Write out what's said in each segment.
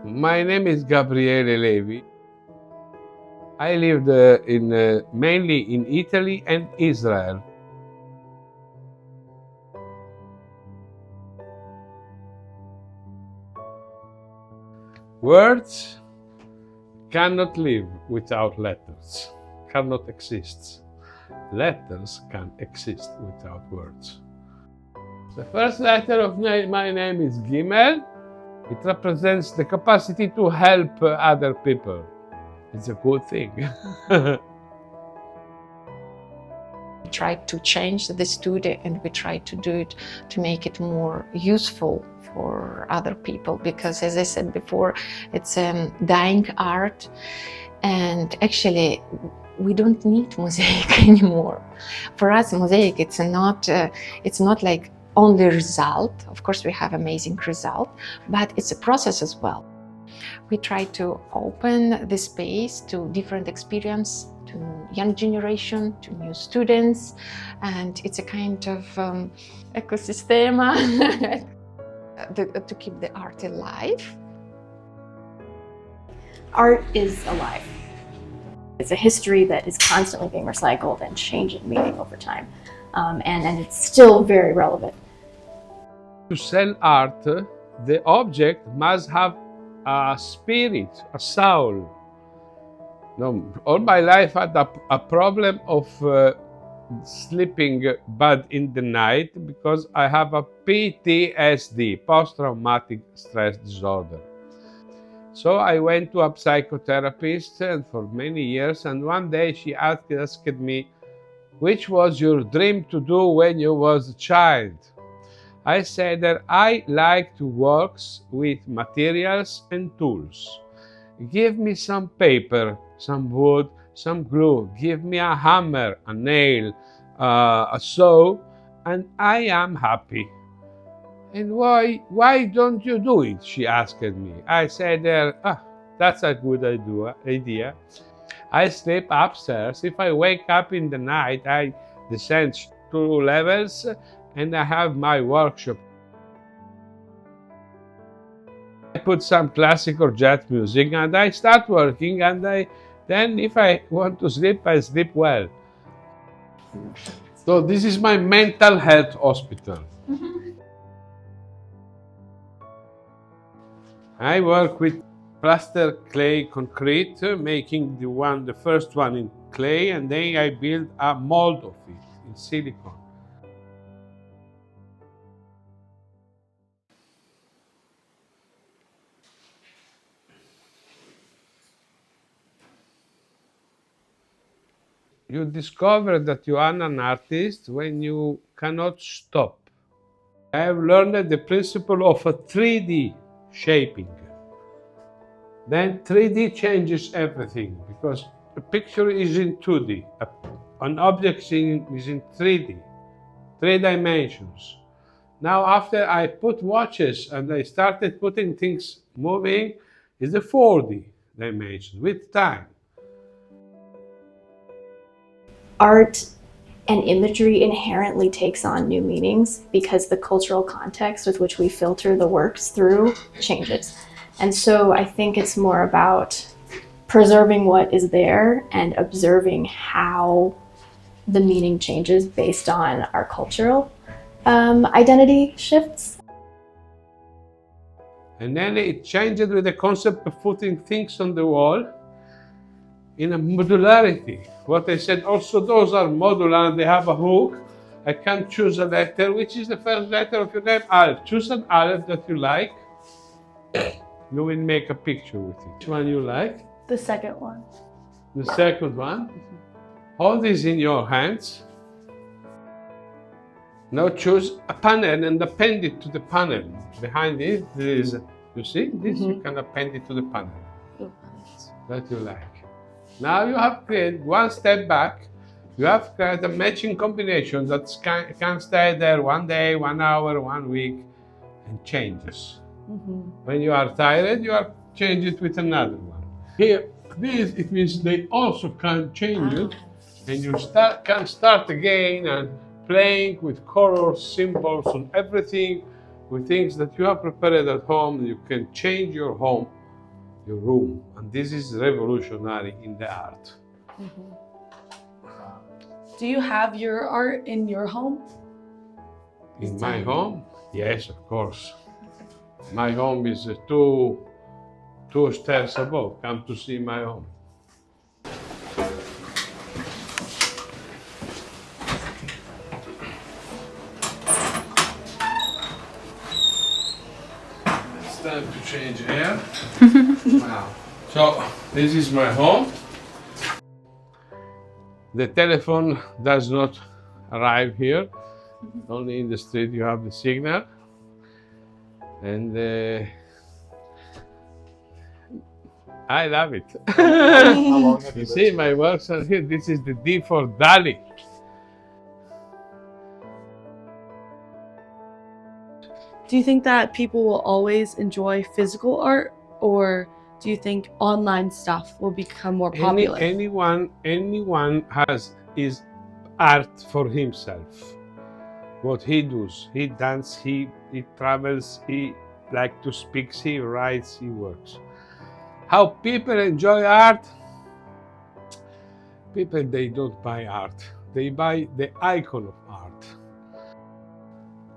My name is Gabriele Levi. I lived mainly in Italy and Israel. Words cannot live without letters, cannot exist. Letters can exist without words. The first letter of my name is Gimel. It represents the capacity to help other people. It's a good thing. We try to change the studio and we try to do it to make it more useful for other people, because as I said before, it's a dying art, and actually we don't need mosaic anymore. For us, mosaic, it's not like only result. Of course we have amazing result, but it's a process as well. We try to open the space to different experience, to young generation, to new students, and it's a kind of ecosystem to keep the art alive. Art is alive. It's a history that is constantly being recycled and changing meaning over time, and it's still very relevant. To sell art, the object must have a spirit, a soul. No, all my life I had a problem of sleeping bad in the night because I have a PTSD, post-traumatic stress disorder. So I went to a psychotherapist and for many years, and one day she asked me, which was your dream to do when you was a child? I said that I like to work with materials and tools. Give me some paper, some wood, some glue. Give me a hammer, a nail, a saw, and I am happy. And why don't you do it? She asked me. I said, that's a good idea. I sleep upstairs. If I wake up in the night, I descend 2 levels and I have my workshop. I put some classic or jazz music and I start working, and then if I want to sleep, I sleep well. So this is my mental health hospital. I work with plaster clay concrete, making the first one in clay, and then I build a mold of it in silicone. You discover that you are an artist when you cannot stop. I have learned the principle of a 3D shaping. Then 3D changes everything, because a picture is in 2D, an object is in 3D, 3 dimensions. Now after I put watches and I started putting things moving, is the 4D dimension with time. Art and imagery inherently takes on new meanings because the cultural context with which we filter the works through changes. And so I think it's more about preserving what is there and observing how the meaning changes based on our cultural identity shifts. And then it changed with the concept of putting things on the wall in a modularity. What I said, also those are modular and they have a hook. I can choose a letter. Which is the first letter of your name? Aleph. Choose an Aleph that you like. You will make a picture with it. Which one you like? The second one. The second one. Hold this in your hands. Now choose a panel and append it to the panel. Behind it, there is, you see this? You can append it to the panel that you like. Now you have created one step back. You have created a matching combination that can stay there 1 day, 1 hour, 1 week, and changes. When you are tired, you are change it with another one. Here, this it means they also can change it, and you can start again and playing with colors, symbols, and everything with things that you have prepared at home. You can change your home your room. And this is revolutionary in the art. Mm-hmm. Do you have your art in your home? In my home? Yes, of course. My home is two stairs above. Come to see my home. It's time to change air. Wow. So, this is my home. The telephone does not arrive here. Only in the street you have the signal. And I love it. How long have you You lived see, here? my works are here. This is the D for Dali. Do you think that people will always enjoy physical art, or do you think online stuff will become more popular? Anyone is art for himself. What he does, he dances, he travels, he like to speak, he writes, he works. How people enjoy art? People, they don't buy art. They buy the icon of art.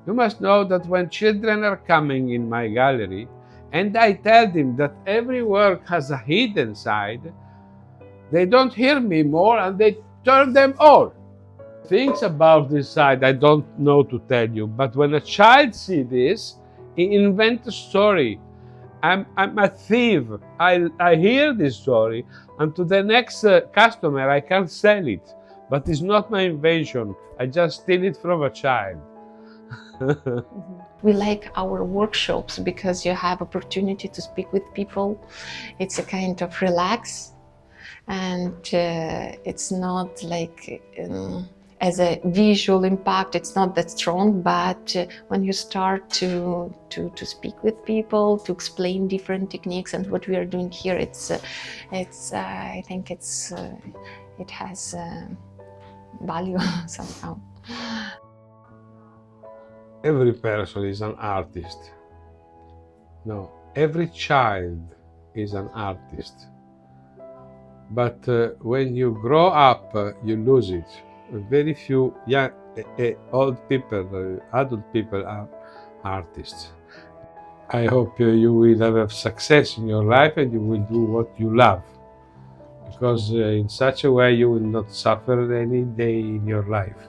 You must know that when children are coming in my gallery, and I tell them that every work has a hidden side, they don't hear me more and they turn them all. Things about this side I don't know to tell you, but when a child sees this, he invents a story. I'm a thief. I hear this story, and to the next customer I can sell it. But it's not my invention. I just steal it from a child. We like our workshops because you have opportunity to speak with people. It's a kind of relax, and it's not like as a visual impact, it's not that strong, but when you start to speak with people, to explain different techniques, and what we are doing here, I think it has value somehow. Every person is an artist. No, every child is an artist. But when you grow up, you lose it. Very few young, old people, adult people are artists. I hope you will have success in your life and you will do what you love. Because in such a way you will not suffer any day in your life.